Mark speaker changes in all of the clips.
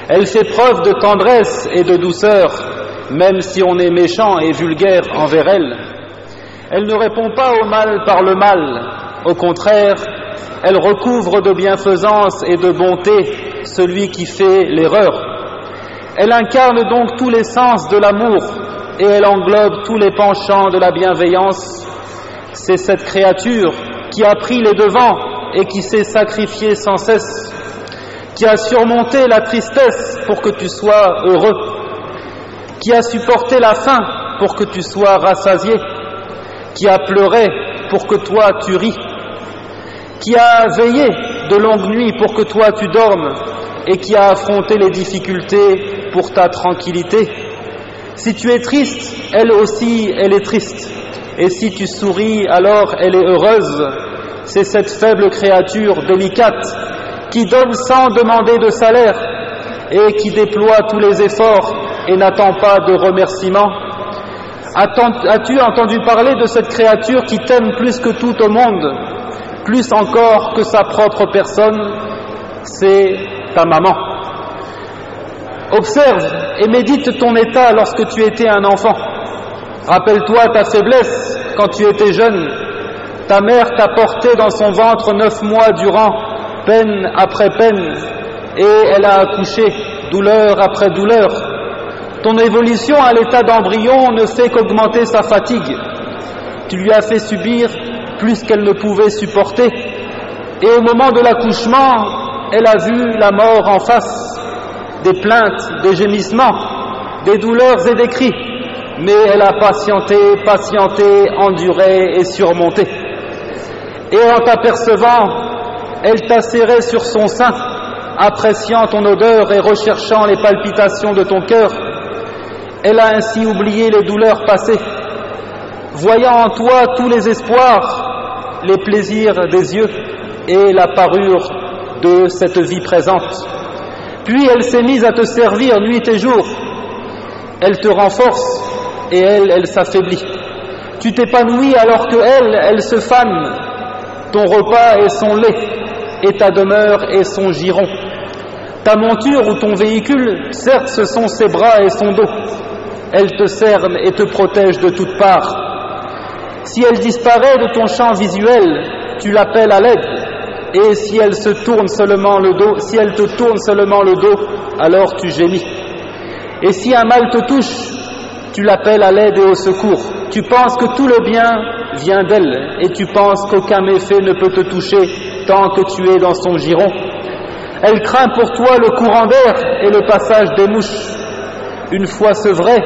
Speaker 1: Elle fait preuve de tendresse et de douceur, même si on est méchant et vulgaire envers elle. Elle ne répond pas au mal par le mal, au contraire, elle recouvre de bienfaisance et de bonté celui qui fait l'erreur. Elle incarne donc tous les sens de l'amour et elle englobe tous les penchants de la bienveillance. C'est cette créature qui a pris les devants et qui s'est sacrifiée sans cesse, qui a surmonté la tristesse pour que tu sois heureux, qui a supporté la faim pour que tu sois rassasié, qui a pleuré pour que toi tu ris, qui a veillé de longues nuits pour que toi tu dormes et qui a affronté les difficultés pour ta tranquillité. Si tu es triste, elle aussi, elle est triste. Et si tu souris, alors elle est heureuse. C'est cette faible créature délicate qui donne sans demander de salaire et qui déploie tous les efforts et n'attend pas de remerciements. As-tu entendu parler de cette créature qui t'aime plus que tout au monde, plus encore que sa propre personne? C'est ta maman. Observe et médite ton état lorsque tu étais un enfant. Rappelle-toi ta faiblesse quand tu étais jeune. Ta mère t'a porté dans son ventre 9 mois durant, peine après peine, et elle a accouché, douleur après douleur. Ton évolution à l'état d'embryon ne fait qu'augmenter sa fatigue. Tu lui as fait subir plus qu'elle ne pouvait supporter. Et au moment de l'accouchement, elle a vu la mort en face. Des plaintes, des gémissements, des douleurs et des cris. Mais elle a patienté, enduré et surmonté. Et en t'apercevant, elle t'a serré sur son sein, appréciant ton odeur et recherchant les palpitations de ton cœur. Elle a ainsi oublié les douleurs passées, voyant en toi tous les espoirs, les plaisirs des yeux et la parure de cette vie présente. Puis elle s'est mise à te servir nuit et jour. Elle te renforce et elle s'affaiblit. Tu t'épanouis alors que elle se fane. Ton repas est son lait et ta demeure est son giron. Ta monture ou ton véhicule, certes, ce sont ses bras et son dos. Elle te cerne et te protège de toutes parts. Si elle disparaît de ton champ visuel, tu l'appelles à l'aide. Et si elle te tourne seulement le dos, alors tu gémis. Et si un mal te touche, tu l'appelles à l'aide et au secours. Tu penses que tout le bien vient d'elle et tu penses qu'aucun méfait ne peut te toucher tant que tu es dans son giron. Elle craint pour toi le courant d'air et le passage des mouches. Une fois sevrée,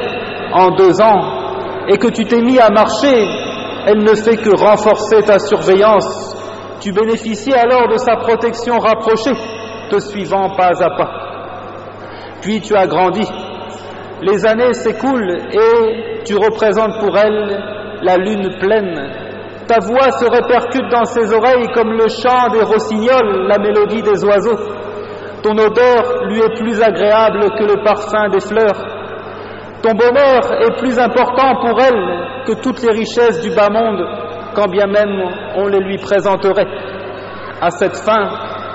Speaker 1: en 2 ans, et que tu t'es mis à marcher, elle ne fait que renforcer ta surveillance. Tu bénéficies alors de sa protection rapprochée, te suivant pas à pas. Puis tu as grandi. Les années s'écoulent et tu représentes pour elle la lune pleine. Ta voix se répercute dans ses oreilles comme le chant des rossignols, la mélodie des oiseaux. Ton odeur lui est plus agréable que le parfum des fleurs. Ton bonheur est plus important pour elle que toutes les richesses du bas monde, quand bien même on les lui présenterait. À cette fin,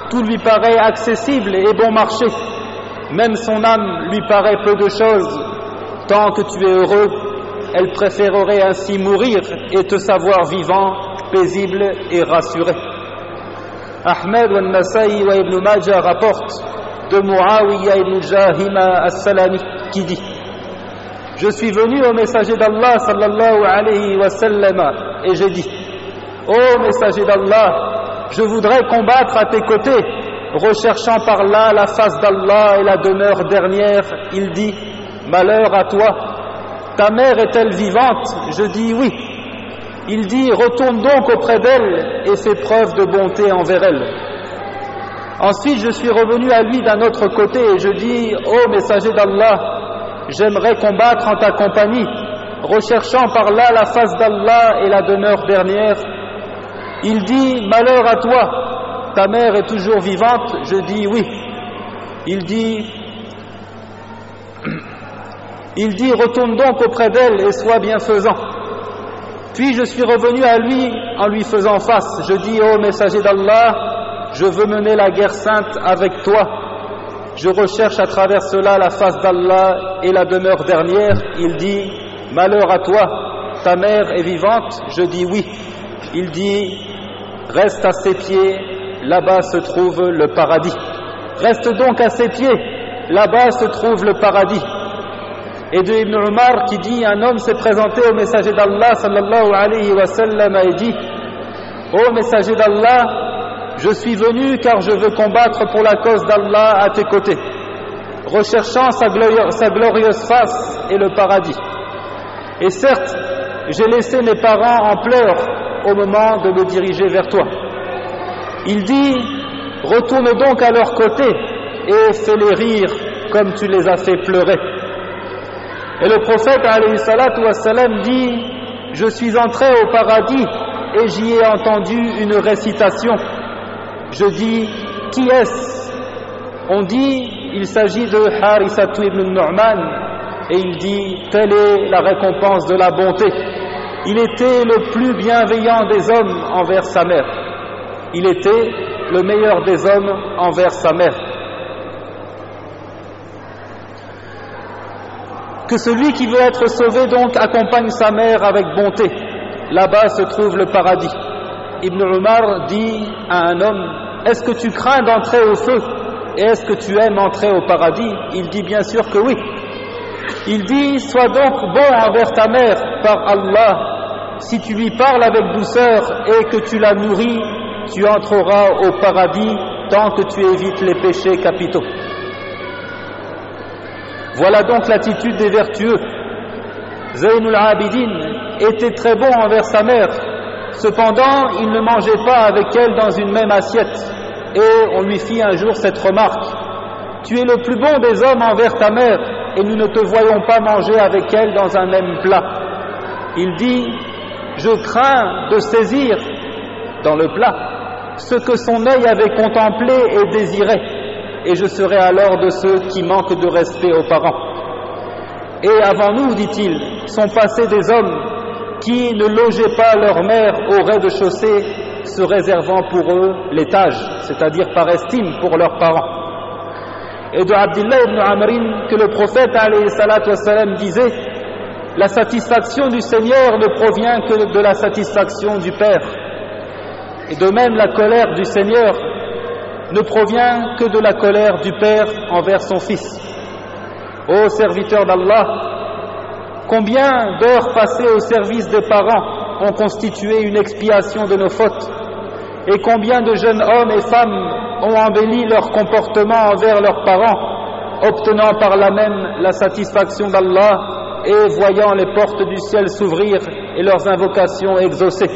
Speaker 1: tout lui paraît accessible et bon marché. Même son âme lui paraît peu de choses. Tant que tu es heureux, elle préférerait ainsi mourir et te savoir vivant, paisible et rassuré. Ahmed wa Nasa'i wa Ibn Majah rapportent de Muawiyah ibn Jahima as-Salami qui dit: je suis venu au messager d'Allah sallallahu alayhi wa sallam et j'ai dit: ô messager d'Allah, je voudrais combattre à tes côtés, recherchant par là la face d'Allah et la demeure dernière. Il dit: malheur à toi, ta mère est-elle vivante? Je dis oui. Il dit: retourne donc auprès d'elle et fais preuve de bonté envers elle. Ensuite je suis revenu à lui d'un autre côté et je dis: ô messager d'Allah, j'aimerais combattre en ta compagnie, recherchant par là la face d'Allah et la demeure dernière. Il dit: malheur à toi, ta mère est toujours vivante? Je dis oui. Il dit: retourne donc auprès d'elle et sois bienfaisant. Puis je suis revenu à lui en lui faisant face. Je dis: ô messager d'Allah, je veux mener la guerre sainte avec toi. je recherche à travers cela la face d'Allah et la demeure dernière. Il dit, malheur à toi, ta mère est vivante? Je dis oui. Il dit, reste à ses pieds, là-bas se trouve le paradis. Reste donc à ses pieds, là-bas se trouve le paradis. Et de Ibn Umar qui dit, un homme s'est présenté au messager d'Allah sallallahu alayhi wa sallam et dit, ô messager d'Allah, je suis venu car je veux combattre pour la cause d'Allah à tes côtés, recherchant sa glorieuse face et le paradis. Et certes, j'ai laissé mes parents en pleurs au moment de me diriger vers toi. Il dit, retourne donc à leur côté et fais-les rire comme tu les as fait pleurer. Et le prophète alayhi salatu wassalam dit, je suis entré au paradis et j'y ai entendu une récitation. Je dis, qui est-ce? On dit, il s'agit de Harithatu ibn Nu'man, et il dit, telle est la récompense de la bonté. Il était le plus bienveillant des hommes envers sa mère. Il était le meilleur des hommes envers sa mère. Que celui qui veut être sauvé donc accompagne sa mère avec bonté. Là-bas se trouve le paradis. Ibn Umar dit à un homme, est-ce que tu crains d'entrer au feu et est-ce que tu aimes entrer au paradis? Il dit bien sûr que oui. Il dit, sois donc bon envers ta mère par Allah. Si tu lui parles avec douceur et que tu la nourris, tu entreras au paradis tant que tu évites les péchés capitaux. Voilà donc l'attitude des vertueux. Zaynul Abidin était très bon envers sa mère. Cependant, il ne mangeait pas avec elle dans une même assiette. Et on lui fit un jour cette remarque. Tu es le plus bon des hommes envers ta mère et nous ne te voyons pas manger avec elle dans un même plat. Il dit, je crains de saisir dans le plat ce que son œil avait contemplé et désiré, et je serai alors de ceux qui manquent de respect aux parents. Et avant nous, dit-il, sont passés des hommes qui ne logeaient pas leur mère au rez-de-chaussée, se réservant pour eux l'étage, c'est-à-dire par estime pour leurs parents. Et de Abdullah ibn Amrin que le prophète alayhi salatu wassalam disait, la satisfaction du Seigneur ne provient que de la satisfaction du Père. Et de même, la colère du Seigneur ne provient que de la colère du Père envers son Fils. Ô serviteurs d'Allah, combien d'heures passées au service des parents ont constitué une expiation de nos fautes, et combien de jeunes hommes et femmes ont embelli leur comportement envers leurs parents, obtenant par là même la satisfaction d'Allah et voyant les portes du ciel s'ouvrir et leurs invocations exaucées.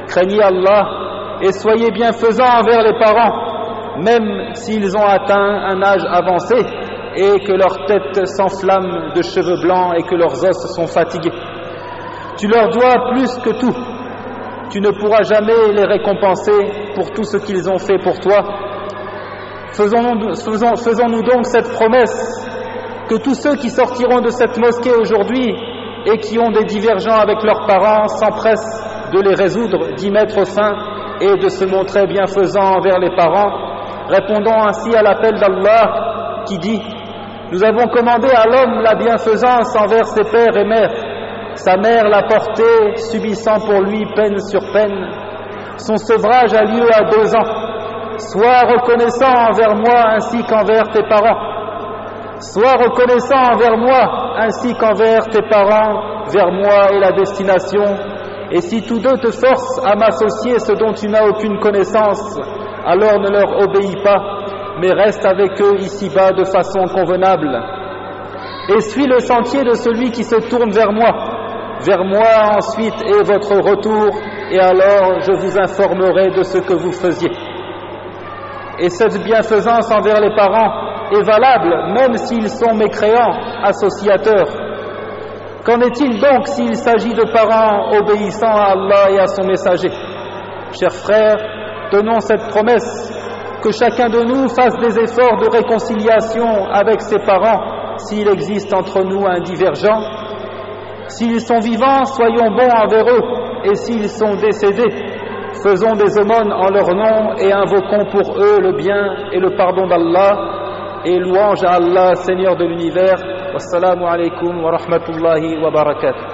Speaker 1: Craignez Allah et soyez bienfaisants envers les parents, même s'ils ont atteint un âge avancé et que leur tête s'enflamme de cheveux blancs et que leurs os sont fatigués. Tu leur dois plus que tout. Tu ne pourras jamais les récompenser pour tout ce qu'ils ont fait pour toi. Faisons-nous donc cette promesse que tous ceux qui sortiront de cette mosquée aujourd'hui et qui ont des divergences avec leurs parents s'empressent de les résoudre, d'y mettre fin et de se montrer bienfaisants envers les parents, répondant ainsi à l'appel d'Allah qui dit « Nous avons commandé à l'homme la bienfaisance envers ses pères et mères. Sa mère l'a porté, subissant pour lui peine sur peine. Son sevrage a lieu à 2 ans. Sois reconnaissant envers moi ainsi qu'envers tes parents. Sois reconnaissant envers moi ainsi qu'envers tes parents, vers moi est la destination. Et si tous deux te forcent à m'associer ce dont tu n'as aucune connaissance, alors ne leur obéis pas, mais reste avec eux ici-bas de façon convenable. Et suis le sentier de celui qui se tourne vers moi ensuite est votre retour, et alors je vous informerai de ce que vous faisiez. Et cette bienfaisance envers les parents est valable même s'ils sont mécréants, associateurs. Qu'en est-il donc s'il s'agit de parents obéissant à Allah et à son messager? Chers frères, tenons cette promesse, que chacun de nous fasse des efforts de réconciliation avec ses parents s'il existe entre nous un divergent. S'ils sont vivants, soyons bons envers eux, et s'ils sont décédés, faisons des aumônes en leur nom et invoquons pour eux le bien et le pardon d'Allah, et louange à Allah, Seigneur de l'univers. Wassalamu alaikum wa rahmatullahi wa barakatuh.